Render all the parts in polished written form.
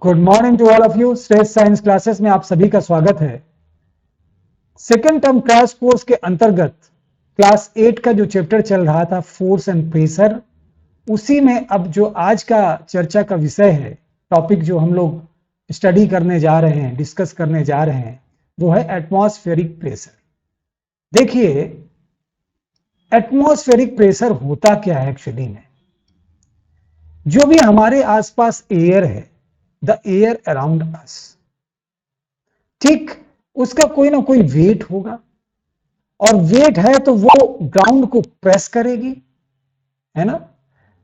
Good morning to all of you. Stress science classes में आप सभी का स्वागत है। सेकेंड टर्म क्रैश कोर्स के अंतर्गत क्लास 8 का जो चैप्टर चल रहा था फोर्स एंड प्रेशर, उसी में अब जो आज का चर्चा का विषय है, टॉपिक जो हम लोग स्टडी करने जा रहे हैं, डिस्कस करने जा रहे हैं, वो है एटमॉस्फेरिक प्रेशर। देखिए, एटमॉस्फेरिक प्रेशर होता क्या है एक्चुअली में। जो भी हमारे आसपास एयर है, द एयर अराउंड अस, ठीक, उसका कोई ना कोई वेट होगा, और वेट है तो वो ग्राउंड को प्रेस करेगी, है ना।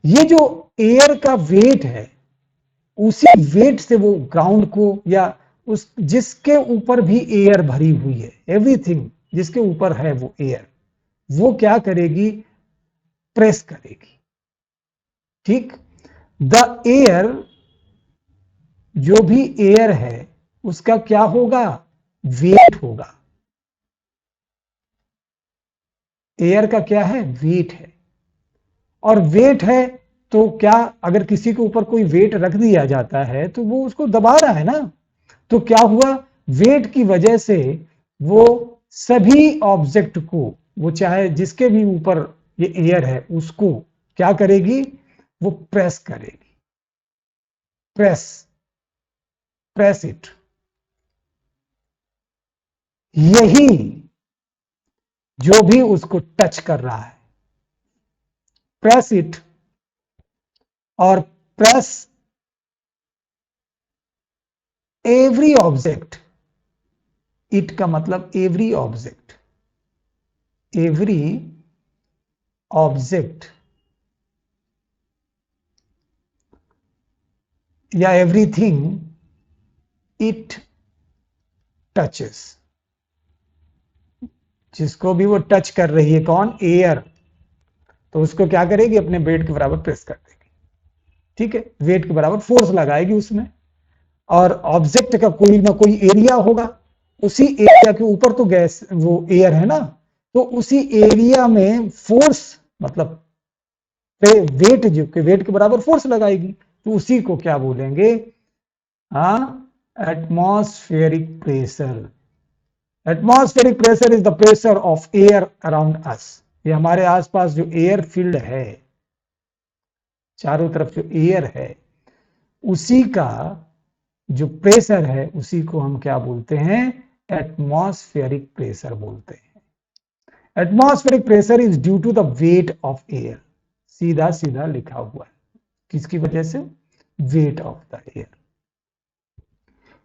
ये जो एयर का वेट है, उसी वेट से वो ग्राउंड को, या उस जिसके ऊपर भी एयर भरी हुई है, एवरीथिंग जिसके ऊपर है वो एयर, वो क्या करेगी, प्रेस करेगी। ठीक, द एयर, जो भी एयर है उसका क्या होगा, वेट होगा। एयर का क्या है, वेट है। और वेट है तो क्या, अगर किसी के ऊपर कोई वेट रख दिया जाता है तो वो उसको दबा रहा है ना। तो क्या हुआ, वेट की वजह से वो सभी ऑब्जेक्ट को, वो चाहे जिसके भी ऊपर ये एयर है उसको क्या करेगी, वो प्रेस करेगी। Press, press it. यही जो भी उसको टच कर रहा है, प्रेस इट। और प्रेस एवरी ऑब्जेक्ट, इट का मतलब एवरी ऑब्जेक्ट, एवरी ऑब्जेक्ट या एवरीथिंग इट टचेस। जिसको भी वो टच कर रही है, कौन, एयर, तो उसको क्या करेगी, अपने वेट के बराबर प्रेस कर देगी। ठीक है, वेट के बराबर फोर्स लगाएगी उसमें। और ऑब्जेक्ट का कोई ना कोई एरिया होगा, उसी एरिया के ऊपर तो गैस, वो एयर है ना, तो उसी एरिया में फोर्स, मतलब वेट, जो के वेट के बराबर फोर्स लगाएगी, तो उसी को क्या बोलेंगे, हाँ, atmospheric pressure. Atmospheric pressure is the pressure of air around us. ये हमारे आसपास जो एयर फील्ड है, चारों तरफ जो एयर है, उसी का जो प्रेशर है, उसी को हम क्या बोलते हैं, एटमॉस्फेरिक प्रेशर बोलते हैं। Atmospheric pressure is due to the weight of air. सीधा सीधा लिखा हुआ है, किसकी वजह से, वेट ऑफ द एयर।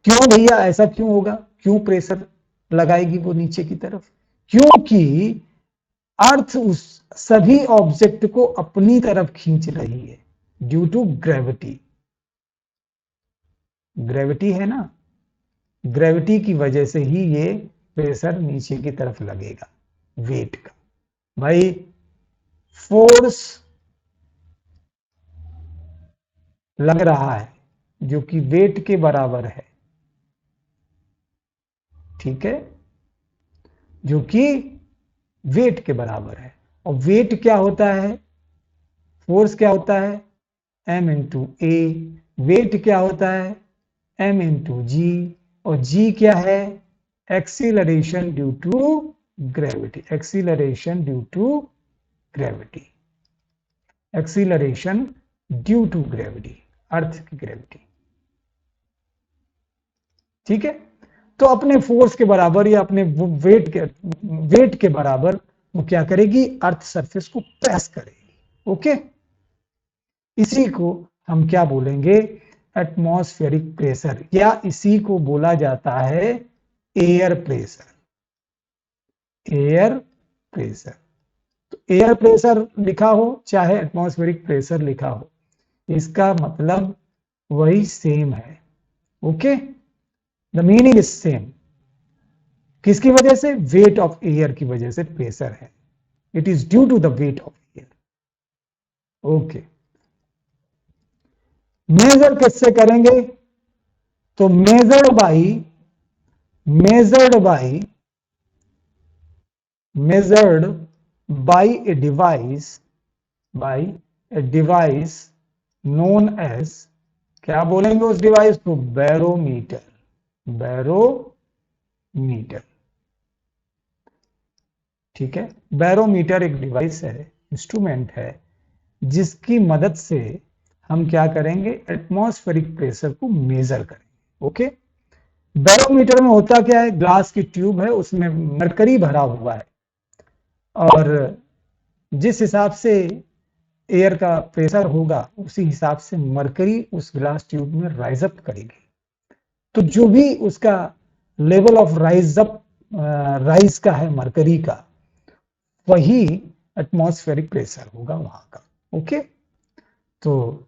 क्यों भैया ऐसा क्यों होगा, क्यों प्रेशर लगाएगी वो नीचे की तरफ, क्योंकि अर्थ उस सभी ऑब्जेक्ट को अपनी तरफ खींच रही है, ड्यू टू ग्रेविटी। ग्रेविटी है ना, ग्रेविटी की वजह से ही ये प्रेशर नीचे की तरफ लगेगा, वेट का। भाई, फोर्स लग रहा है जो कि वेट के बराबर है, ठीक है, जो कि वेट के बराबर है। और वेट क्या होता है, फोर्स क्या होता है, m इंटू ए। वेट क्या होता है, m इंटू जी। और g क्या है, acceleration due to gravity. Acceleration due to gravity, acceleration due to gravity, earth की ग्रेविटी। ठीक है, तो अपने फोर्स के बराबर या अपने वेट के बराबर वो क्या करेगी, अर्थ सरफेस को प्रेस करेगी। ओके, इसी को हम क्या बोलेंगे, एटमॉस्फेरिक प्रेशर, या इसी को बोला जाता है एयर प्रेशर। एयर प्रेशर, तो एयर प्रेशर लिखा हो चाहे एटमॉस्फेरिक प्रेशर लिखा हो, इसका मतलब वही सेम है। Okay, the meaning is same. किसकी वजह से, वेट ऑफ एयर की वजह से प्रेशर है। It is due to the weight of air. Okay, measure किससे करेंगे, तो measured by, measured by a device, known as क्या बोलेंगे उस डिवाइस को? बैरोमीटर। बैरोमीटर, ठीक है। बैरोमीटर एक डिवाइस है, इंस्ट्रूमेंट है, जिसकी मदद से हम क्या करेंगे? एटमॉस्फेरिक प्रेशर को मेजर करेंगे। ओके। बैरोमीटर में होता क्या है? ग्लास की ट्यूब है, उसमें मरकरी भरा हुआ है, और जिस हिसाब से एयर का प्रेशर होगा उसी हिसाब से मरकरी उस ग्लास ट्यूब में राइज अप करेगी। तो जो भी उसका लेवल ऑफ राइज का है मरकरी का, वही एटमॉस्फेरिक प्रेशर होगा वहां का। ओके। तो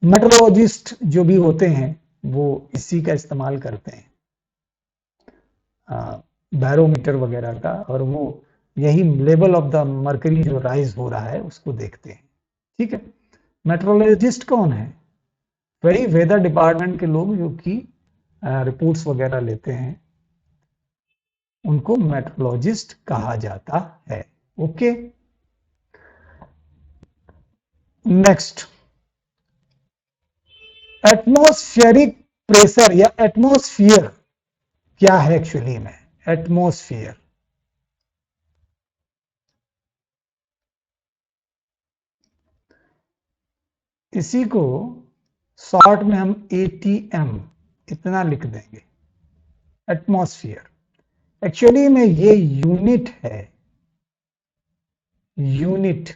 मेट्रोलॉजिस्ट जो भी होते हैं वो इसी का इस्तेमाल करते हैं, बैरोमीटर वगैरह का, और वो यही लेवल ऑफ द मरकरी जो राइज हो रहा है उसको देखते हैं। ठीक है। मेट्रोलॉजिस्ट कौन है? वही वेदर डिपार्टमेंट के लोग जो कि रिपोर्ट्स वगैरह लेते हैं, उनको मेट्रोलॉजिस्ट कहा जाता है। ओके। नेक्स्ट, एटमॉस्फेरिक प्रेशर या एटमॉस्फियर क्या है एक्चुअली में? एटमॉस्फियर, इसी को शॉर्ट में हम एटीएम इतना लिख देंगे, एटमॉस्फियर। एक्चुअली में ये यूनिट है, यूनिट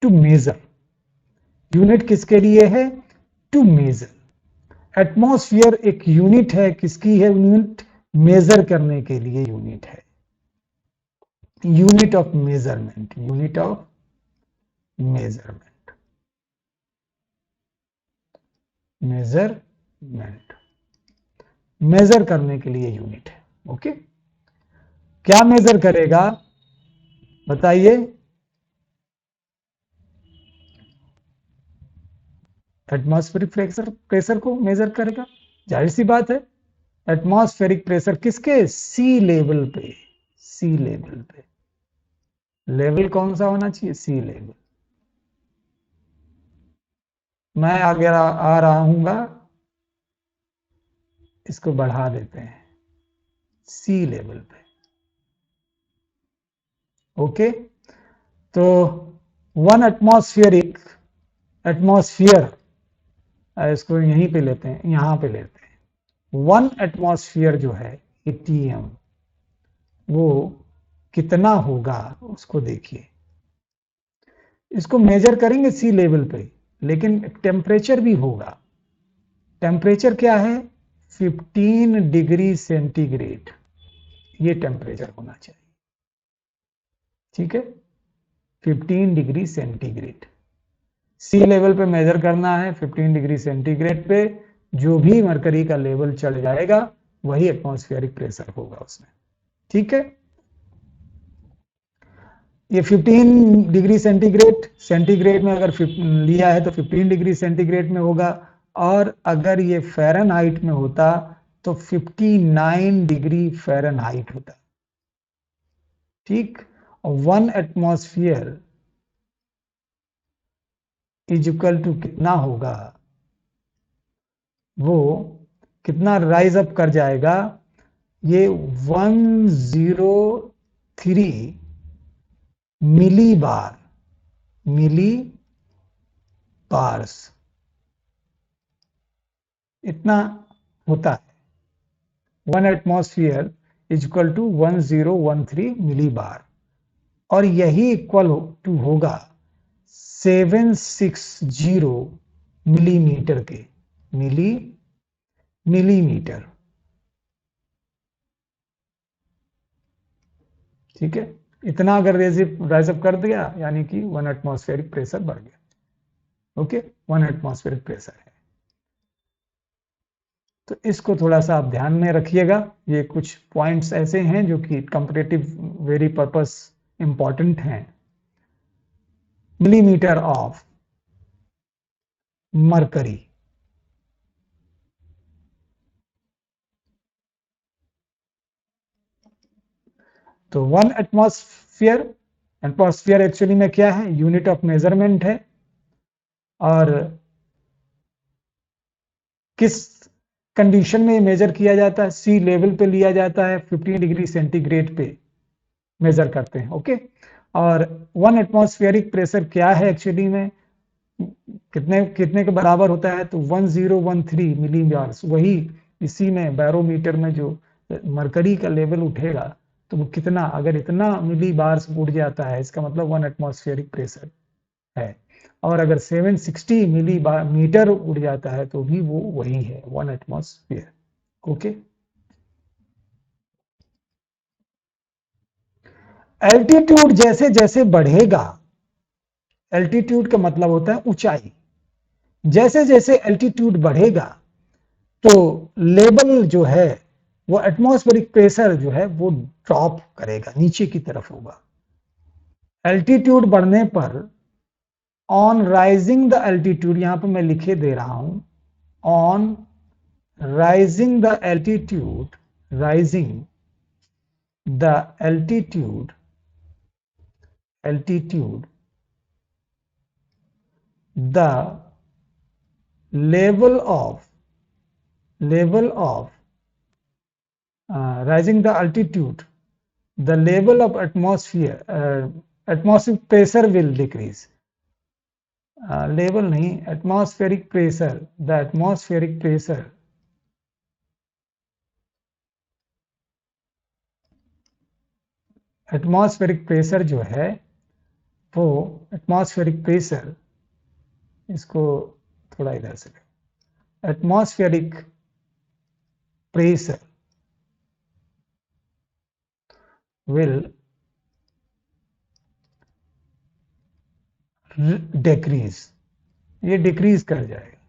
टू मेजर। यूनिट किसके लिए है? To measure. एटमॉस्फियर एक यूनिट है, किसकी है यूनिट? मेजर करने के लिए यूनिट है, unit of measurement, unit of measurement, measurement, measure करने के लिए यूनिट है। ओके। क्या मेजर करेगा बताइए? एटमॉस्फेरिक प्रेशर को मेजर करेगा, जाहिर सी बात है। एटमॉस्फेरिक प्रेशर किसके? सी लेवल पे, सी लेवल पे। लेवल कौन सा होना चाहिए? सी लेवल। मैं आगे आ रहा हूंगा, इसको बढ़ा देते हैं सी लेवल पे। ओके। तो वन एटमॉस्फेरिक, एटमॉस्फियर, इसको यहीं पे लेते हैं, यहां पे लेते हैं। वन एटमॉस्फियर जो है एटीएम, वो कितना होगा उसको देखिए। इसको मेजर करेंगे सी लेवल पे, लेकिन टेम्परेचर भी होगा। टेम्परेचर क्या है? 15 डिग्री सेंटीग्रेड, ये टेम्परेचर होना चाहिए। ठीक है। 15 डिग्री सेंटीग्रेड सी लेवल पे मेजर करना है। 15 डिग्री सेंटीग्रेड पे जो भी मरकरी का लेवल चढ़ जाएगा वही एटमॉस्फेरिक प्रेशर होगा उसमें। ठीक है। ये 15 डिग्री सेंटीग्रेड, सेंटीग्रेड में अगर लिया है तो 15 डिग्री सेंटीग्रेड में होगा, और अगर ये फ़ारेनहाइट में होता तो 59 डिग्री फ़ारेनहाइट होता। ठीक। और 1 एटमॉस्फेयर इज इक्वल टू कितना होगा? वो कितना राइज अप कर जाएगा? ये 103 मिली बार, मिली बार्स इतना होता है। 1 एटमॉस्फेयर इज इक्वल टू 1013 मिली बार, और यही इक्वल टू होगा 760 मिलीमीटर के, मिलीमीटर। ठीक है। इतना अगर राइज अप कर दिया यानी कि 1 एटमॉस्फेरिक प्रेशर बढ़ गया। ओके। 1 एटमॉस्फेरिक प्रेशर है। तो इसको थोड़ा सा आप ध्यान में रखिएगा। ये कुछ पॉइंट्स ऐसे हैं जो कि कंपैरेटिव वेरी पर्पस इंपॉर्टेंट हैं। मिलीमीटर ऑफ मरकरी, तो 1 एटमॉस्फेयर एटमॉस्फेयर एक्चुअली में क्या है, यूनिट ऑफ मेजरमेंट है, और किस कंडीशन में मेजर किया जाता है, सी लेवल पे लिया जाता है, 15 डिग्री सेंटीग्रेड पे मेजर करते हैं। ओके, और 1 एटमॉस्फेरिक प्रेशर क्या है एक्चुअली में, कितने कितने के बराबर होता है, तो 1013 मिलीबार्स। वही इसी में बैरोमीटर में जो मरकरी का लेवल उठेगा तो वो कितना, अगर इतना मिलीबार्स उठ जाता है इसका मतलब 1 एटमॉस्फेरिक प्रेशर है, और अगर 760 मिलीमीटर उड़ जाता है तो भी वो वही है, 1 एटमॉस्फेयर। ओके, एल्टीट्यूड जैसे जैसे बढ़ेगा, एल्टीट्यूड का मतलब होता है ऊंचाई, जैसे जैसे एल्टीट्यूड बढ़ेगा तो लेवल जो है वो एटमॉस्फेरिक प्रेशर जो है वो ड्रॉप करेगा, नीचे की तरफ होगा। एल्टीट्यूड बढ़ने पर ऑन राइजिंग द एल्टीट्यूड, यहां पर मैं लिखे दे रहा हूं, on rising the altitude, rising the altitude, altitude, the level of rising the altitude, the level of atmospheric pressure will decrease. Level नहीं, atmospheric pressure, the atmospheric pressure जो है वो एटमॉस्फेरिक प्रेशर, इसको थोड़ा इधर से, एटमॉस्फेरिक प्रेशर will decrease, ये decrease कर जाएगा।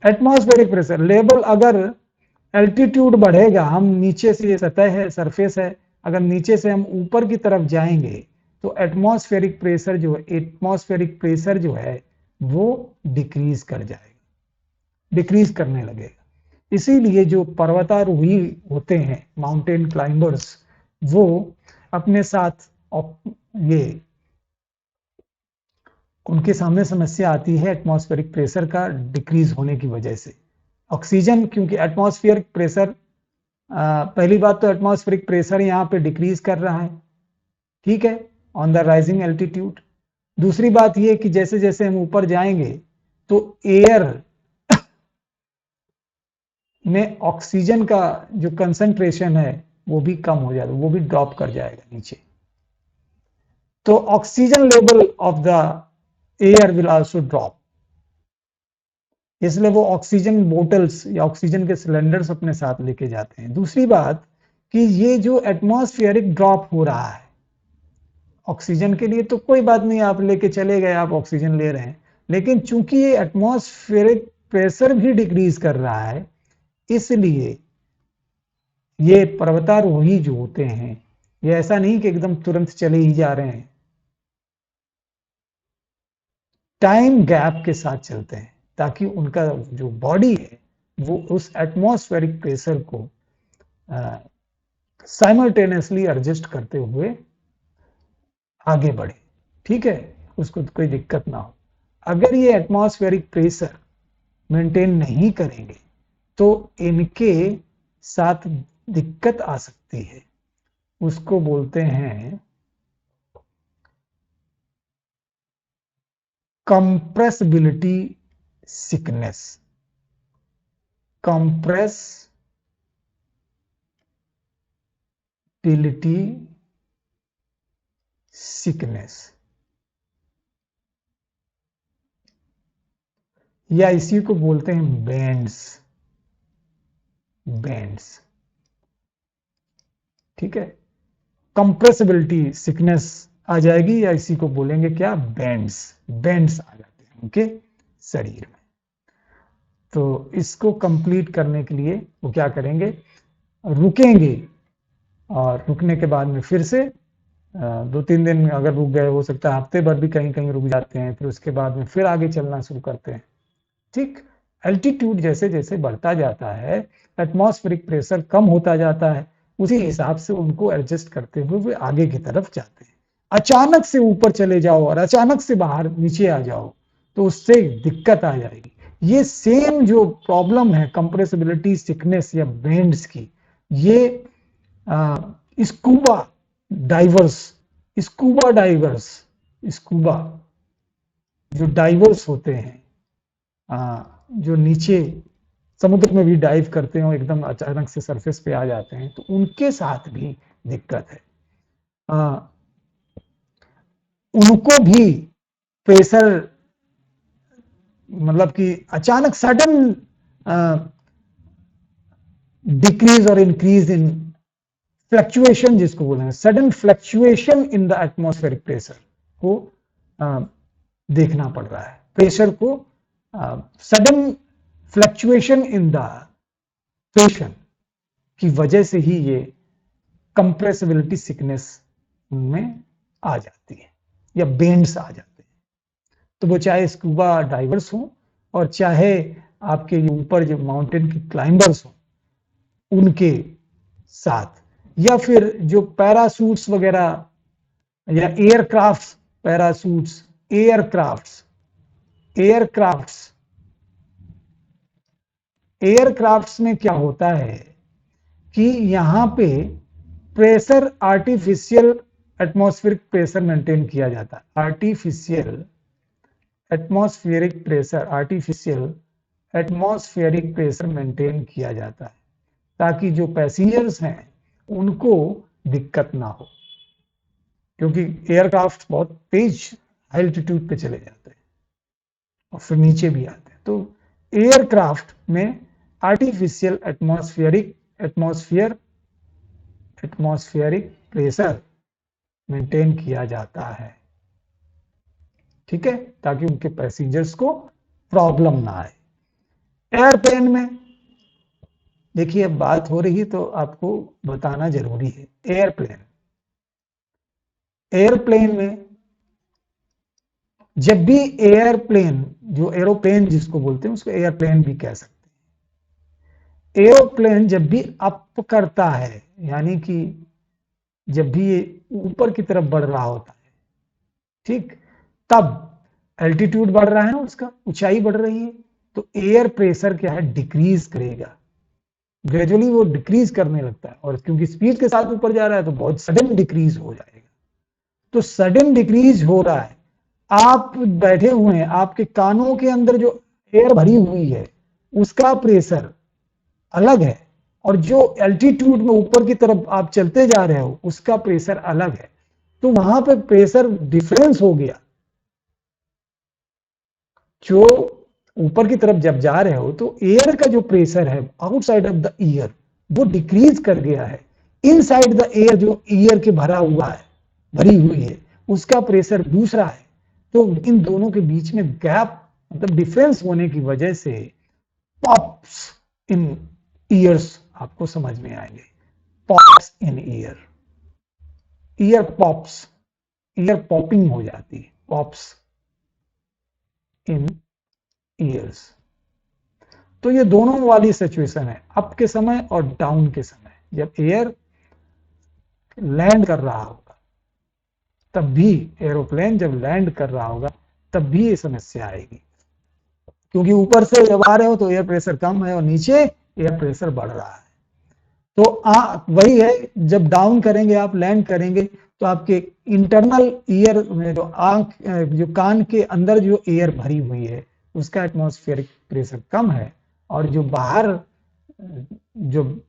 एटमॉस्फेरिक प्रेशर लेवल, अगर एल्टीट्यूड बढ़ेगा, हम नीचे से, ये सतह है, सरफेस है, अगर नीचे से हम ऊपर की तरफ जाएंगे तो एटमॉस्फेरिक प्रेशर जो है वो डिक्रीज कर जाएगा, डिक्रीज करने लगेगा। इसीलिए जो पर्वतारोही होते हैं, माउंटेन क्लाइंबर्स, वो अपने साथ ये, उनके सामने समस्या आती है एटमॉस्फेरिक प्रेशर का डिक्रीज होने की वजह से। ऑक्सीजन, क्योंकि एटमॉस्फेरिक प्रेशर, पहली बात तो एटमॉस्फेरिक प्रेशर यहाँ पे डिक्रीज कर रहा है, ठीक है, ऑन द राइजिंग एल्टीट्यूड। दूसरी बात ये कि जैसे जैसे हम ऊपर जाएंगे तो एयर में ऑक्सीजन का जो कंसंट्रेशन है वो भी कम हो जाएगा, वो भी ड्रॉप कर जाएगा नीचे। तो oxygen level of the air will also drop, इसलिए वो ऑक्सीजन बोटल्स या ऑक्सीजन के सिलेंडर्स अपने साथ लेके जाते हैं। दूसरी बात कि ये जो एटमॉस्फेरिक ड्रॉप हो रहा है ऑक्सीजन के लिए तो कोई बात नहीं, आप लेके चले गए, आप ऑक्सीजन ले रहे हैं, लेकिन चूंकि ये एटमॉस्फेरिक प्रेशर भी डिक्रीज कर रहा है, इसलिए ये पर्वतारोही जो होते हैं, ये ऐसा नहीं कि एकदम तुरंत चले ही जा रहे हैं, टाइम गैप के साथ चलते हैं, ताकि उनका जो बॉडी है वो उस एटमॉस्फेरिक प्रेशर को साइमल्टेनियसली एडजस्ट करते हुए आगे बढ़े, ठीक है, उसको कोई दिक्कत ना हो। अगर ये एटमॉस्फेरिक प्रेशर मेंटेन नहीं करेंगे तो इनके साथ दिक्कत आ सकती है, उसको बोलते हैं कंप्रेसिबिलिटी सिकनेस, कंप्रेसिबिलिटी सिकनेस, या इसी को बोलते हैं बैंड्स, ठीक है, कंप्रेसिबिलिटी सिकनेस आ जाएगी, या इसी को बोलेंगे क्या, बैंड्स आ जाते हैं उनके शरीर में। तो इसको कंप्लीट करने के लिए वो क्या करेंगे, रुकेंगे, और रुकने के बाद में फिर से 2-3 दिन अगर रुक गए, हो सकता है हफ्ते भर भी कहीं कहीं रुक जाते हैं, फिर उसके बाद में फिर आगे चलना शुरू करते हैं, ठीक। एल्टीट्यूड जैसे जैसे बढ़ता जाता है एटमॉस्फेरिक प्रेशर कम होता जाता है, उसी हिसाब से उनको एडजस्ट करते हुए वे आगे की तरफ जाते हैं। अचानक से ऊपर चले जाओ और अचानक से बाहर नीचे आ जाओ तो उससे दिक्कत आ जाएगी। ये सेम जो प्रॉब्लम है कंप्रेसिबिलिटी सिकनेस या बेंड्स की, ये स्कूबा डाइवर्स स्कूबा जो डाइवर्स होते हैं, जो नीचे समुद्र में भी डाइव करते हैं और एकदम अचानक से सरफेस पे आ जाते हैं, तो उनके साथ भी दिक्कत है। उनको भी प्रेशर मतलब कि अचानक सडन डिक्रीज और इंक्रीज इन फ्लक्चुएशन, जिसको बोलेंगे sudden fluctuation in the atmospheric pressure को देखना पड़ रहा है। प्रेशर को sudden fluctuation in the pressure की वजह से ही ये कंप्रेसिबिलिटी सिकनेस में आ जाती है या बेंड्स आ जाते हैं। तो वो चाहे स्कूबा डाइवर्स हो और चाहे आपके ऊपर जो माउंटेन के क्लाइंबर्स हो उनके साथ, या फिर जो पैरासूट्स वगैरह या एयरक्राफ्ट, पैरासूट्स, एयरक्राफ्ट्स में क्या होता है कि यहां पे pressure artificial atmospheric pressure maintain किया जाता है। आर्टिफिशियल एटमॉस्फेरिक प्रेशर मेंटेन किया जाता है ताकि जो पैसेंजर्स हैं उनको दिक्कत ना हो, क्योंकि एयरक्राफ्ट बहुत तेज एल्टीट्यूड पे चले जाते हैं और फिर नीचे भी आते हैं। तो एयरक्राफ्ट में आर्टिफिशियल एटमॉस्फेरिक प्रेशर मेंटेन किया जाता है, ठीक है, ताकि उनके पैसेंजर्स को प्रॉब्लम ना आए। एयरप्लेन में देखिए, अब बात हो रही तो आपको बताना जरूरी है। एयरप्लेन में जब भी एयरप्लेन, जो एरोप्लेन जिसको बोलते हैं उसको एयरप्लेन भी कह सकते हैं। एरोप्लेन जब भी अप करता है, यानी कि जब भी ये ऊपर की तरफ बढ़ रहा होता है, ठीक, तब एल्टीट्यूड बढ़ रहा है ना, उसका ऊंचाई बढ़ रही है, तो एयर प्रेशर क्या है, डिक्रीज करेगा। ग्रेजुअली वो डिक्रीज करने लगता है, और क्योंकि स्पीड के साथ ऊपर जा रहा है तो बहुत सडन डिक्रीज हो जाएगा। तो सडन डिक्रीज हो रहा है, आप बैठे हुए हैं, आपके कानों के अंदर जो एयर भरी हुई है उसका प्रेशर अलग है, और जो एल्टीट्यूड में ऊपर की तरफ आप चलते जा रहे हो उसका प्रेशर अलग है। तो वहां पे प्रेशर डिफरेंस हो गया। जो ऊपर की तरफ जब जा रहे हो तो एयर का जो प्रेशर है आउटसाइड ऑफ द ईयर वो डिक्रीज कर गया है। इनसाइड द एयर जो ईयर के भरा हुआ है, भरी हुई है, उसका प्रेशर दूसरा है। तो इन दोनों के बीच में गैप, मतलब डिफरेंस होने की वजह से पॉप्स इन ईयर्स आपको समझ में आएंगे। Pops in ear, ear pops, ear popping हो जाती है, पॉप्स इन ईयर्स। तो ये दोनों वाली सिचुएशन है, अप के समय और डाउन के समय। जब एयर लैंड कर रहा होगा तब भी, एरोप्लेन जब लैंड कर रहा होगा तब भी ये समस्या आएगी, क्योंकि ऊपर से जब आ रहे हो तो एयर प्रेशर कम है और नीचे एयर प्रेशर बढ़ रहा है। तो वही है, जब डाउन करेंगे, आप लैंड करेंगे, तो आपके इंटरनल ईयर में जो कान के अंदर जो एयर भरी हुई है उसका एटमॉस्फेरिक प्रेशर कम है, और जो बाहर जो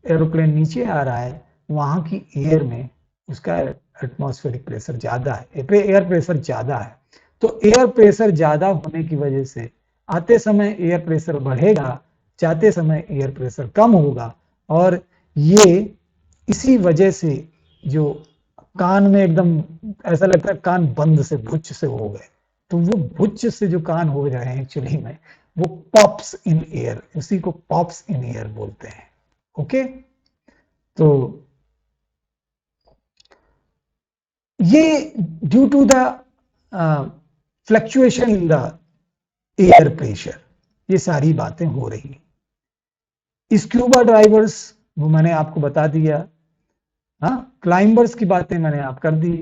एरोप्लेन नीचे आ रहा है वहां की एयर में उसका एटमॉस्फेरिक प्रेशर ज्यादा है, एयर प्रेशर ज्यादा है। तो एयर प्रेशर ज्यादा होने की वजह से आते समय एयर प्रेशर बढ़ेगा, जाते समय एयर प्रेशर कम होगा, और ये इसी वजह से जो कान में एकदम ऐसा लगता है कान बंद से भुच्च से हो गए, तो वो भुच्च से जो कान हो रहे हैं एक्चुअली में वो पॉप्स इन एयर, उसी को पॉप्स इन एयर बोलते हैं। ओके, तो ये due to the fluctuation in the air pressure ये सारी बातें हो रही। स्क्यूबा डाइवर्स वो मैंने आपको बता दिया। हाँ, क्लाइंबर्स की बातें मैंने आप कर दी।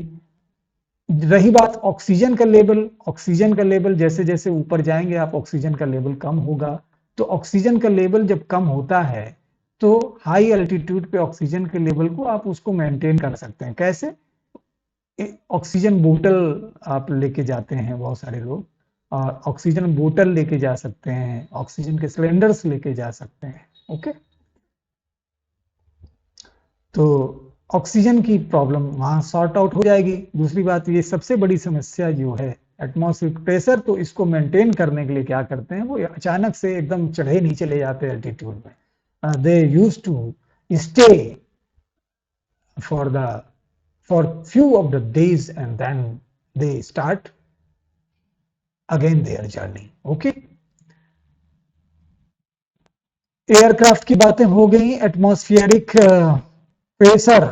रही बात ऑक्सीजन का लेवल, ऑक्सीजन का लेवल जैसे जैसे ऊपर जाएंगे आप ऑक्सीजन का लेवल कम होगा। तो ऑक्सीजन का लेवल जब कम होता है तो हाई एल्टीट्यूड पे ऑक्सीजन के लेवल को आप उसको मेंटेन कर सकते हैं। कैसे? ऑक्सीजन बोतल आप लेके जाते हैं बहुत सारे लोग, और ऑक्सीजन बोतल लेके जा सकते हैं, ऑक्सीजन के सिलेंडर्स लेके जा सकते हैं। ओके, तो ऑक्सीजन की प्रॉब्लम वहां सॉर्ट आउट हो जाएगी। दूसरी बात, ये सबसे बड़ी समस्या जो है एटमॉस्फेरिक प्रेशर, तो इसको मेंटेन करने के लिए क्या करते हैं, वो अचानक से एकदम चढ़े नहीं चले जाते एल्टीट्यूड में। They use to stay for the for few of the days and then they start again their journey. Okay, aircraft की बातें हो गई। एटमॉस्फेरिक प्रेशर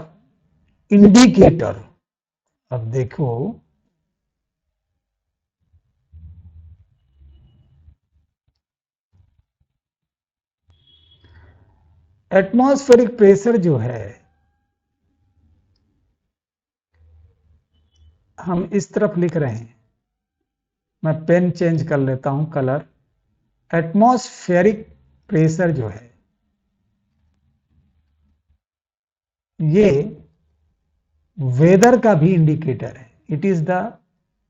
इंडिकेटर, अब देखो एटमॉस्फेरिक प्रेशर जो है, हम इस तरफ लिख रहे हैं, मैं पेन चेंज कर लेता हूं कलर। एटमॉस्फेरिक प्रेशर जो है ये वेदर का भी इंडिकेटर है। It is the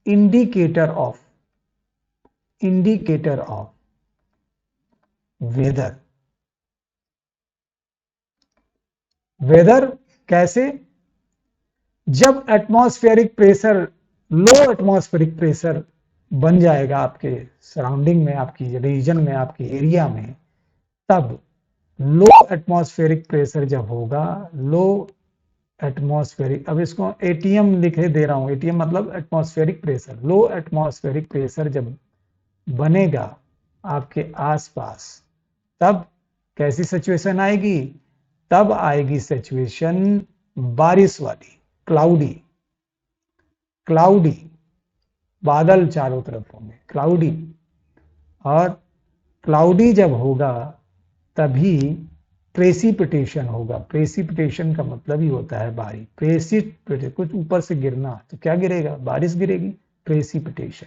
indicator of weather. Weather कैसे? जब atmospheric pressure, low atmospheric pressure बन जाएगा आपके सराउंडिंग में, आपकी रीजन में, आपकी एरिया में, तब लो एटमॉस्फेरिक प्रेशर जब होगा, लो एटमॉस्फेरिक, अब इसको एटीएम लिखे दे रहा हूं, एटीएम मतलब atmospheric pressure. Low atmospheric pressure जब बनेगा आपके आसपास, तब कैसी सिचुएशन आएगी? तब आएगी सिचुएशन बारिश वाली, क्लाउडी। बादल चारों तरफ होंगे, क्लाउडी। और क्लाउडी जब होगा तभी प्रेसिपिटेशन होगा। प्रेसिपिटेशन का मतलब ही होता है बारिश। प्रेसिपिटेशन कुछ ऊपर से गिरना, तो क्या गिरेगा? बारिश गिरेगी। प्रेसिपिटेशन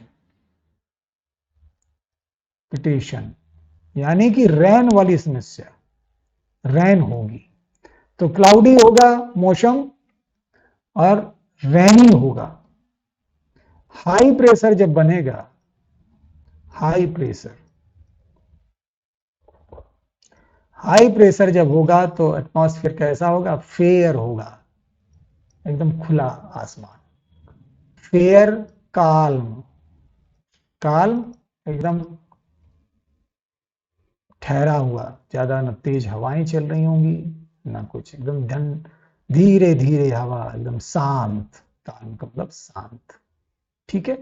यानी कि रैन वाली समस्या, रैन होगी। तो क्लाउडी होगा मौसम और रैनी होगा। हाई प्रेशर जब बनेगा, हाई प्रेशर जब होगा तो एटमॉस्फेयर कैसा होगा? फेयर होगा, एकदम खुला आसमान। फेयर, काल्म एकदम ठहरा हुआ, ज्यादा न तेज हवाएं चल रही होंगी ना कुछ, एकदम धीरे धीरे हवा, एकदम शांत। काल्म का मतलब शांत। ठीक है,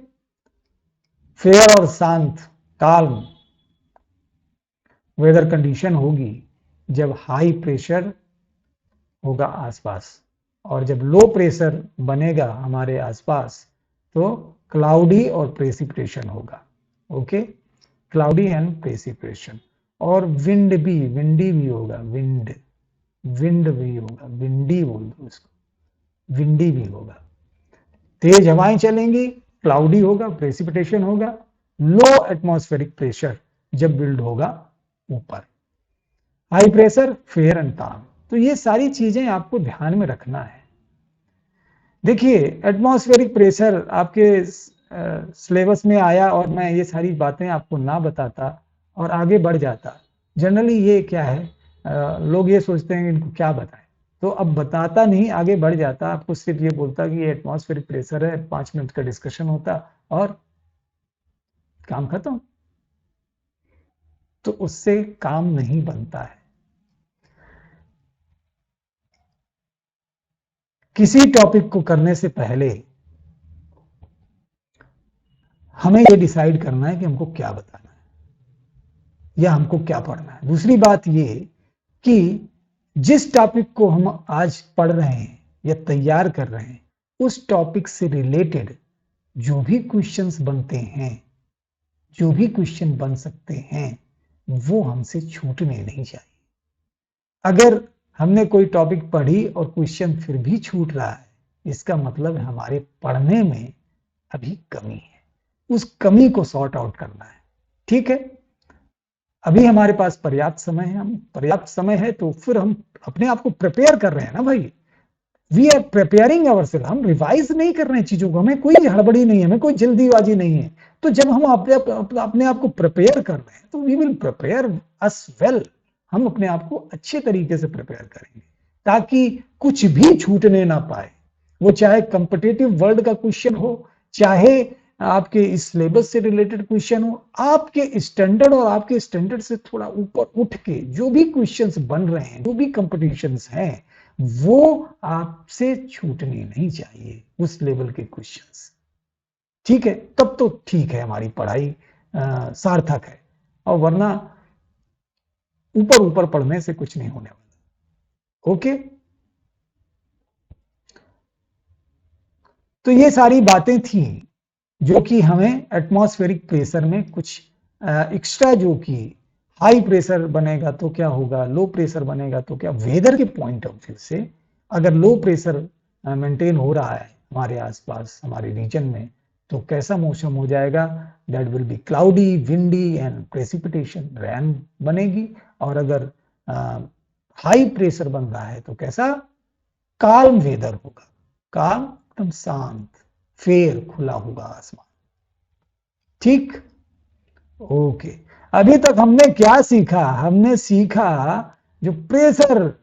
फेयर और शांत, काल्म वेदर कंडीशन होगी जब हाई प्रेशर होगा आसपास, और जब लो प्रेशर बनेगा हमारे आसपास तो क्लाउडी और प्रेसिपिटेशन होगा। Okay, cloudy and precipitation. और विंडी भी होगा, विंड भी होगा, विंडी बोल दो इसको, विंडी भी होगा। तेज हवाएं चलेंगी, क्लाउडी होगा, प्रेसिपिटेशन होगा। लो एटमॉस्फेरिक प्रेशर जब बिल्ड होगा ऊपर, high pressure, fair and calm. तो ये सारी चीजें आपको ध्यान में रखना है। देखिए, एटमॉस्फेरिक प्रेशर आपके सिलेबस में आया और मैं ये सारी बातें आपको ना बताता और आगे बढ़ जाता। जनरली ये क्या है, लोग ये सोचते हैं इनको क्या बताएं, तो अब बताता नहीं, आगे बढ़ जाता। आपको सिर्फ ये बोलता कि ये एटमॉस्फेरिक प्रेशर है, 5 मिनट का डिस्कशन होता और काम खत्म। तो उससे काम नहीं बनता है। किसी टॉपिक को करने से पहले हमें यह डिसाइड करना है कि हमको क्या बताना है या हमको क्या पढ़ना है। दूसरी बात ये कि जिस टॉपिक को हम आज पढ़ रहे हैं या तैयार कर रहे हैं, उस टॉपिक से रिलेटेड जो भी क्वेश्चंस बनते हैं, जो भी क्वेश्चन बन सकते हैं, वो हमसे छूटने नहीं चाहिए। अगर हमने कोई टॉपिक पढ़ी और क्वेश्चन फिर भी छूट रहा है, इसका मतलब हमारे पढ़ने में अभी कमी है, उस कमी को सॉर्ट आउट करना है। ठीक है, अभी हमारे पास पर्याप्त समय है, हम पर्याप्त समय है तो फिर हम अपने आप को प्रिपेयर कर रहे हैं ना भाई, we are preparing our self, हम रिवाइज नहीं कर रहे हैं चीजों को, हमें कोई हड़बड़ी नहीं है, हमें कोई जल्दीबाजी नहीं है। तो जब हम अपने आप को प्रिपेयर कर रहे हैं तो we will prepare as well, हम अपने आप को अच्छे तरीके से प्रिपेयर करेंगे ताकि कुछ भी छूटने ना पाए, वो चाहे कंपिटेटिव वर्ल्ड का क्वेश्चन हो, चाहे आपके इस सिलेबस से रिलेटेड क्वेश्चन हो, आपके स्टैंडर्ड और आपके स्टैंडर्ड से थोड़ा ऊपर उठ के जो भी क्वेश्चंस बन रहे हैं, जो भी कंपटीशंस हैं, वो आपसे छूटने नहीं चाहिए, उस लेवल के क्वेश्चंस। ठीक है, तब तो ठीक है, हमारी पढ़ाई सार्थक है, और वरना ऊपर ऊपर पढ़ने से कुछ नहीं होने वाला। ओके, तो ये सारी बातें थी जो कि हमें एटमॉस्फेरिक प्रेशर में कुछ एक्स्ट्रा, जो कि हाई प्रेशर बनेगा तो क्या होगा, लो प्रेशर बनेगा तो क्या, वेदर के पॉइंट ऑफ व्यू से अगर लो प्रेशर मेंटेन हो रहा है हमारे आसपास, हमारे रीजन में, तो कैसा मौसम हो जाएगा, that will be cloudy, windy and precipitation, rain बनेगी। और अगर हाई प्रेशर बन रहा है तो कैसा, काल्म वेदर होगा, काल्म, एकदम शांत, फेर खुला होगा आसमान। ठीक, ओके, अभी तक हमने क्या सीखा, हमने सीखा जो प्रेशर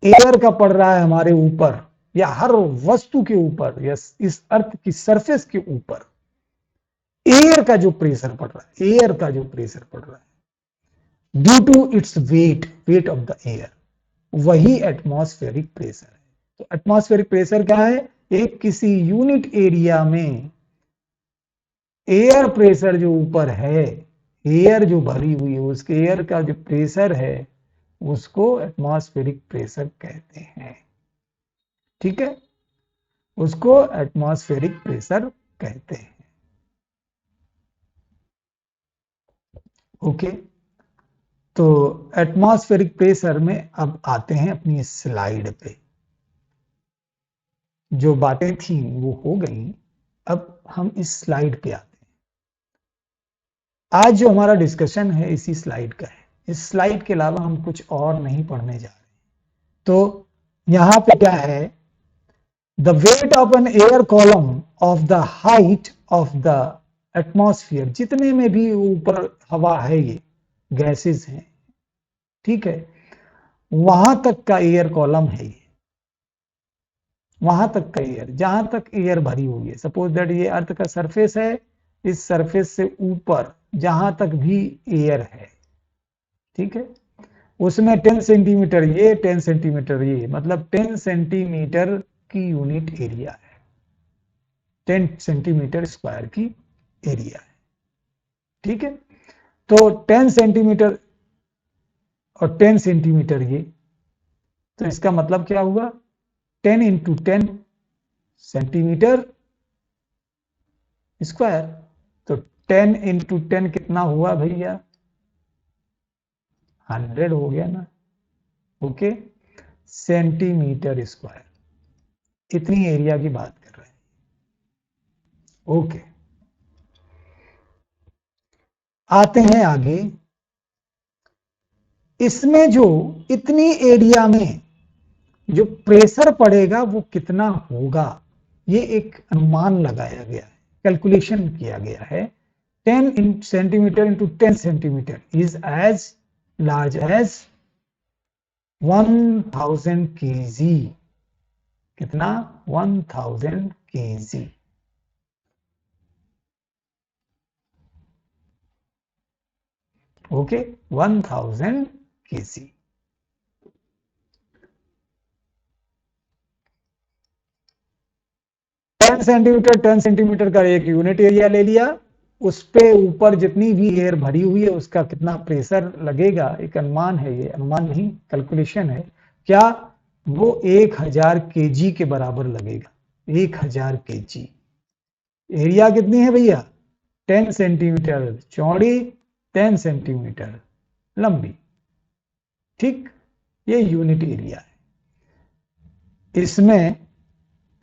एयर का पड़ रहा है हमारे ऊपर या हर वस्तु के ऊपर या इस अर्थ की सरफेस के ऊपर, एयर का जो प्रेशर पड़ रहा है, एयर का जो प्रेशर पड़ रहा है due to its weight, weight of the air, वही एटमॉस्फेरिक प्रेशर है। तो एटमॉस्फेरिक प्रेशर क्या है, एक किसी यूनिट एरिया में एयर प्रेशर जो ऊपर है, एयर जो भरी हुई है, उसके एयर का जो प्रेशर है उसको एटमॉस्फेरिक प्रेशर कहते हैं। ठीक है, उसको एटमॉस्फेरिक प्रेशर कहते हैं। ओके, तो एटमॉस्फेरिक प्रेशर में अब आते हैं अपनी स्लाइड पे। जो बातें थी वो हो गई, अब हम इस स्लाइड पे आते हैं। आज जो हमारा डिस्कशन है इसी स्लाइड का है, इस स्लाइड के अलावा हम कुछ और नहीं पढ़ने जा रहे। तो यहां पे क्या है, the weight of an air column of the height of the atmosphere, जितने में भी ऊपर हवा है, ये गैसेस हैं, ठीक है, वहां तक का एयर कॉलम है ये, वहां तक का एयर, जहां तक एयर भरी हुई है, सपोज दैट ये अर्थ का सरफेस है, इस सरफेस से ऊपर जहां तक भी एयर है, ठीक है, उसमें 10 सेंटीमीटर ये, 10 सेंटीमीटर ये, मतलब 10 सेंटीमीटर की यूनिट एरिया है, 10 सेंटीमीटर स्क्वायर की एरिया है। ठीक है, तो 10 सेंटीमीटर और 10 सेंटीमीटर ये, तो इसका मतलब क्या हुआ, 10 इंटू 10 सेंटीमीटर स्क्वायर, तो 10 इंटू 10 कितना हुआ भैया, 100 हो गया ना। ओके, सेंटीमीटर स्क्वायर, इतनी एरिया की बात कर रहे हैं। ओके, आते हैं आगे, इसमें जो इतनी एरिया में जो प्रेशर पड़ेगा वो कितना होगा, ये एक अनुमान लगाया गया है, कैलकुलेशन किया गया है। 10 centimetre into 10 centimetre is as large as 1000 kg, कितना, 1000 kg। Okay, 1000 kg। 10 centimetre 10 centimetre का एक यूनिट एरिया ले लिया, उस पे ऊपर जितनी भी एयर भरी हुई है उसका कितना प्रेशर लगेगा, एक अनुमान है, ये अनुमान नहीं कैलकुलेशन है, क्या वो 1000 kg के बराबर लगेगा, 1000 kg। एरिया कितनी है भैया, 10 सेंटीमीटर चौड़ी, 10 सेंटीमीटर लंबी। ठीक, ये यूनिट एरिया है। इसमें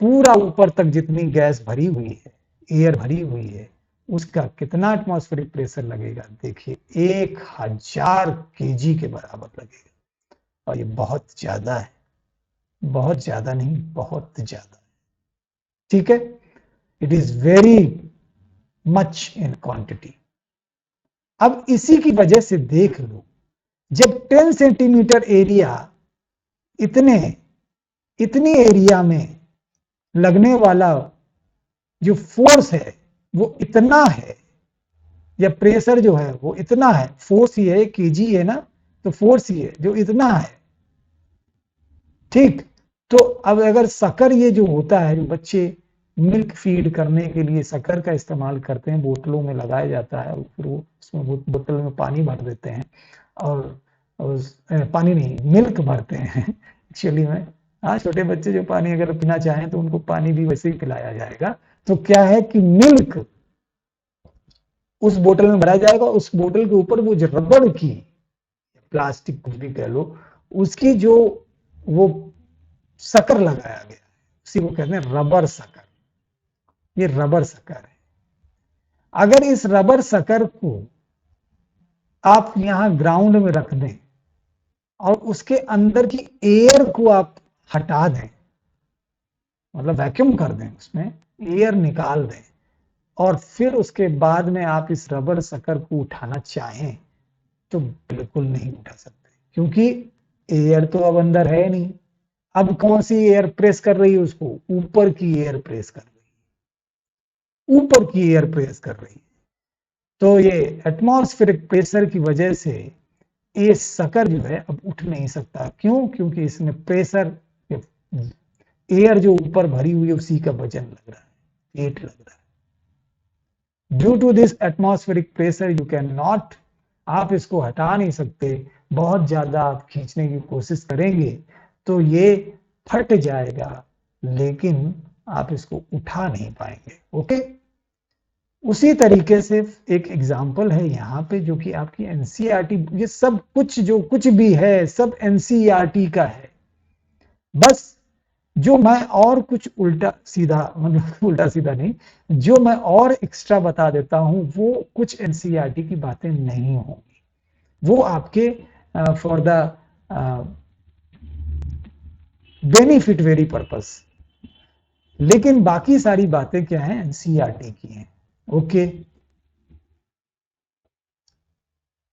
पूरा ऊपर तक जितनी गैस भरी हुई है, एयर भरी हुई है, उसका कितना एटमॉस्फेरिक प्रेशर लगेगा? देखिए 1000 kg के बराबर लगेगा। और ये बहुत ज्यादा है, बहुत ज्यादा नहीं, बहुत ज्यादा। ठीक है, it is very much in quantity. अब इसी की वजह से देख लो, जब 10 सेंटीमीटर एरिया इतनी एरिया में लगने वाला जो फोर्स है वो इतना है, या प्रेशर जो है वो इतना है, फोर्स ही है, केजी है ना, तो फोर्स ही है जो इतना है। ठीक, तो अब अगर शक्कर ये जो होता है, जो बच्चे मिल्क फीड करने के लिए शक्कर का इस्तेमाल करते हैं, बोतलों में लगाया जाता है, फिर वो उसमें बोतल में पानी भर देते हैं, और पानी नहीं, मिल्क भरते हैं एक्चुअली में। हाँ, छोटे बच्चे जो पानी अगर पीना चाहें तो उनको पानी भी वैसे ही पिलाया जाएगा। तो क्या है कि मिल्क उस बोतल में भरा जाएगा, उस बोतल के ऊपर वो जो रबड़ की, प्लास्टिक कुछ भी कह लो, उसकी जो वो शक्कर लगाया गया है, उसी को कहते हैं रबर शक्कर। ये रबर शक्कर है। अगर इस रबर शक्कर को आप यहां ग्राउंड में रख दें और उसके अंदर की एयर को आप हटा दें, मतलब वैक्यूम कर दें, उसमें एयर निकाल दें, और फिर उसके बाद में आप इस रबर शक्कर को उठाना चाहें तो बिल्कुल नहीं उठा सकते, क्योंकि एयर तो अब अंदर है नहीं। अब कौन सी एयर प्रेस कर रही है उसको? ऊपर की एयर प्रेस कर रही है, ऊपर की एयर प्रेस कर रही है। तो ये एटमॉस्फेरिक प्रेशर की वजह से ये शक्कर जो है अब उठ नहीं सकता। क्यों? क्योंकि इसमें प्रेशर, एयर जो ऊपर भरी हुई है उसी का वजन लग रहा है, वेट लग रहा है। Due to this atmospheric pressure you can not, आप इसको हटा नहीं सकते। बहुत ज्यादा आप खींचने की कोशिश करेंगे तो ये फट जाएगा, लेकिन आप इसको उठा नहीं पाएंगे। ओके, उसी तरीके से एक एग्जाम्पल है यहाँ पे, जो कि आपकी एनसीईआरटी, ये सब कुछ जो कुछ भी है सब एनसीईआरटी का है। बस जो मैं और कुछ उल्टा सीधा, मतलब उल्टा सीधा नहीं, जो मैं और एक्स्ट्रा बता देता हूं वो कुछ एनसीईआरटी की बातें नहीं होंगी, वो आपके for the benefit very purpose. लेकिन बाकी सारी बातें क्या है, एनसीईआरटी की हैं। ओके,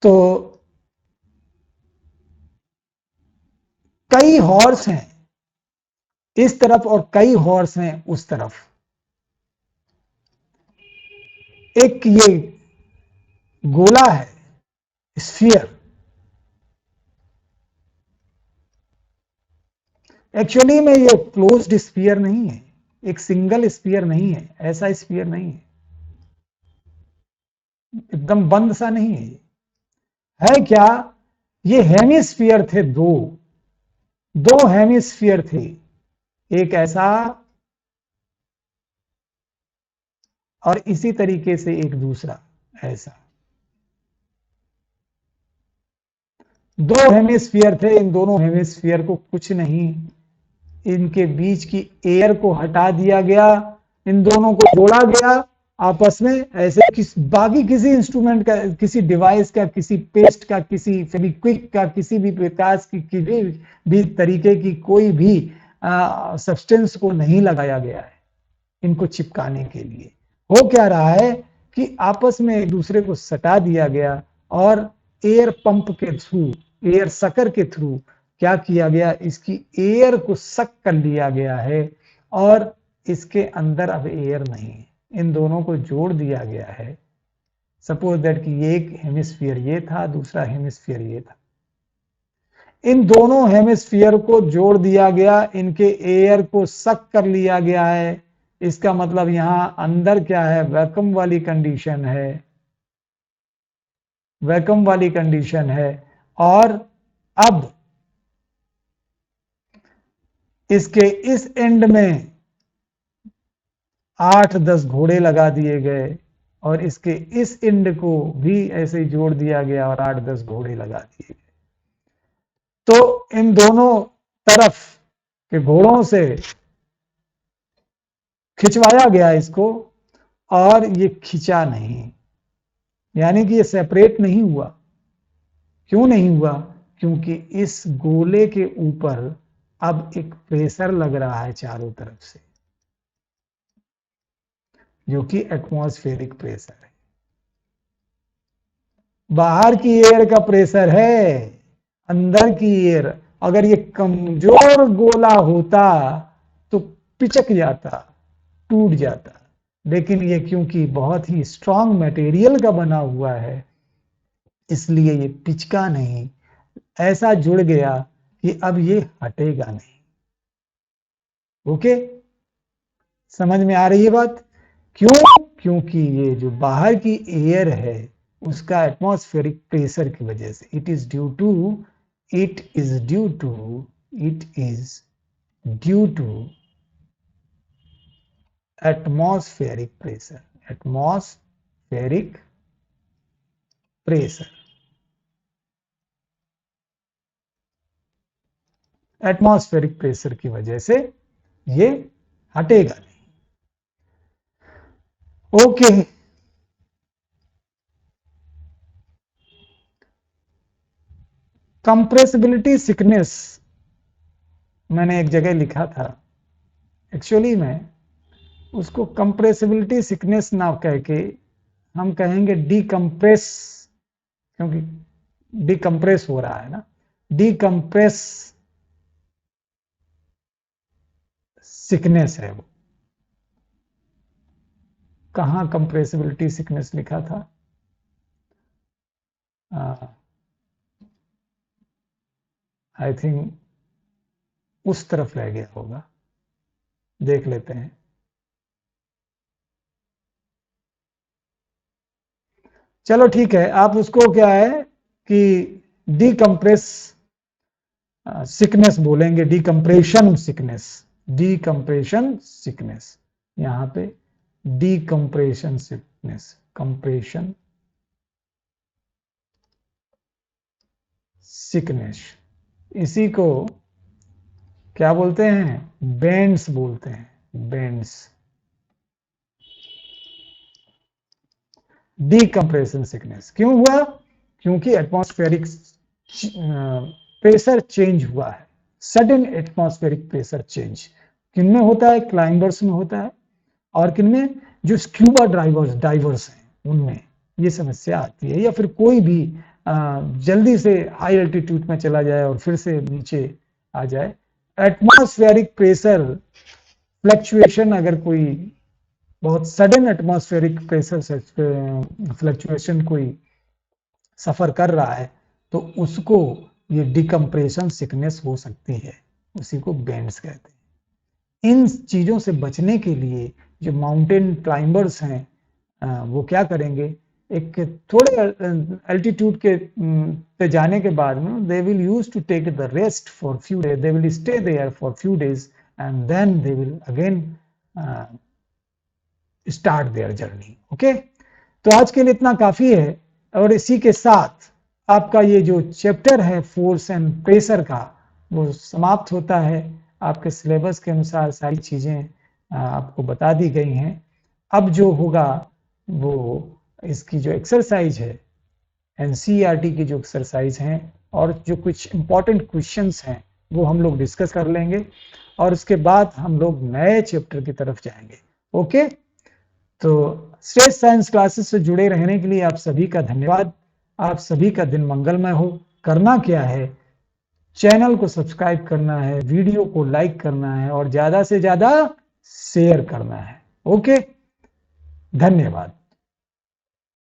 तो कई हॉर्स हैं इस तरफ और कई हॉर्स हैं उस तरफ। एक ये गोला है, स्फीयर। एक्चुअली में ये क्लोज्ड स्फीयर नहीं है, एक सिंगल स्फीयर नहीं है, ऐसा स्फीयर नहीं है, एकदम बंद सा नहीं है क्या? ये हेमिस्फीयर थे, दो हेमिस्फीयर थे, एक ऐसा और इसी तरीके से एक दूसरा ऐसा। दो हेमिस्फीयर थे, इन दोनों हेमिस्फीयर को कुछ नहीं, इनके बीच की एयर को हटा दिया गया, इन दोनों को जोड़ा गया आपस में, ऐसे बाकी किसी इंस्ट्रूमेंट का, किसी डिवाइस का, किसी पेस्ट का, किसी फेविक्विक का, किसी भी प्रकार की किसी भी तरीके की कोई भी सब्सटेंस को नहीं लगाया गया है इनको चिपकाने के लिए। हो क्या रहा है कि आपस में एक दूसरे को सटा दिया गया, और एयर पंप के थ्रू, एयर शक्कर के थ्रू क्या किया गया, इसकी एयर को सक कर लिया गया है, और इसके अंदर अब एयर नहीं है, इन दोनों को जोड़ दिया गया है। सपोज दैट कि एक हेमिस्फीयर ये था, दूसरा हेमिस्फीयर ये था, इन दोनों हेमिस्फीयर को जोड़ दिया गया, इनके एयर को सक कर लिया गया है। इसका मतलब यहां अंदर क्या है, वैक्यूम वाली कंडीशन है, वैक्यूम वाली कंडीशन है। और अब इसके इस एंड में 8-10 घोड़े लगा दिए गए, और इसके इस एंड को भी ऐसे ही जोड़ दिया गया और 8-10 घोड़े लगा दिए गए। तो इन दोनों तरफ के घोड़ों से खिंचवाया गया इसको, और ये खिंचा नहीं, यानी कि ये सेपरेट नहीं हुआ। क्यों नहीं हुआ? क्योंकि इस गोले के ऊपर अब एक प्रेशर लग रहा है चारों तरफ से, जो कि एटमॉस्फेरिक प्रेशर है। बाहर की एयर का प्रेशर है, अंदर की एयर। अगर ये कमजोर गोला होता तो पिचक जाता, टूट जाता, लेकिन ये क्योंकि बहुत ही स्ट्रांग मटेरियल का बना हुआ है, इसलिए ये पिचका नहीं, ऐसा जुड़ गया कि अब ये हटेगा नहीं। ओके, समझ में आ रही है बात? क्यों? क्योंकि ये जो बाहर की एयर है उसका एटमॉस्फेरिक प्रेशर की वजह से, it is due to atmospheric pressure, atmospheric pressure, atmospheric pressure की वजह से ये हटेगा नहीं। ओके, कंप्रेसिबिलिटी सिकनेस मैंने एक जगह लिखा था, एक्चुअली में उसको कंप्रेसिबिलिटी सिकनेस ना कह के हम कहेंगे डीकंप्रेस, क्योंकि डीकंप्रेस हो रहा है ना, डीकंप्रेस सिकनेस है वो। कहां कंप्रेसिबिलिटी सिकनेस लिखा था? आई थिंक उस तरफ रह गया होगा, देख लेते हैं। चलो ठीक है, आप उसको क्या है कि डीकंप्रेस सिकनेस बोलेंगे, डीकंप्रेशन सिकनेस, डीकंप्रेशन सिकनेस, यहां पे डीकंप्रेशन सिकनेस, कंप्रेशन सिकनेस, इसी को क्या बोलते हैं? बेंड्स बोलते हैं, बेंड्स, डीकंप्रेशन सिकनेस। क्यों हुआ? क्योंकि एटमॉस्फेरिक प्रेशर चेंज हुआ है, सडन एटमॉस्फेरिक प्रेशर चेंज। किनमें होता है? क्लाइंबर्स में होता है, और किनमें? जो स्क्यूबा डाइवर्स हैं उनमें ये समस्या आती है, या फिर कोई भी जल्दी से हाई एल्टीट्यूड में चला जाए और फिर से नीचे आ जाए। एटमॉस्फेरिक प्रेशर फ्लक्चुएशन, अगर कोई बहुत सडन एटमॉस्फेरिक प्रेशर से फ्लक्चुएशन कोई सफर कर रहा है, तो उसको ये डिकम्प्रेशन सिकनेस हो सकती है, उसी को बेंड्स कहते हैं। इन चीजों से बचने के लिए जो माउंटेन क्लाइंबर्स हैं वो क्या करेंगे, एक थोड़े एल्टीट्यूड के पे जाने के बाद में they will use to take the rest for few days, they will stay there for few days and then they will again start their journey. Okay, तो आज के लिए इतना काफी है, और इसी के साथ आपका ये जो चैप्टर है फोर्स एंड प्रेशर का वो समाप्त होता है। आपके सिलेबस के अनुसार सारी चीजें आपको बता दी गई हैं। अब जो होगा वो इसकी जो एक्सरसाइज है, एनसीईआरटी की जो एक्सरसाइज हैं और जो कुछ इंपॉर्टेंट क्वेश्चंस हैं वो हम लोग डिस्कस कर लेंगे, और उसके बाद हम लोग नए चैप्टर की तरफ जाएंगे। ओके, तो श्रेष्ठ साइंस क्लासेस से जुड़े रहने के लिए आप सभी का धन्यवाद। आप सभी का दिन मंगलमय हो। करना क्या है, चैनल को सब्सक्राइब करना है, वीडियो को लाइक करना है और ज्यादा से ज्यादा शेयर करना है। ओके, धन्यवाद।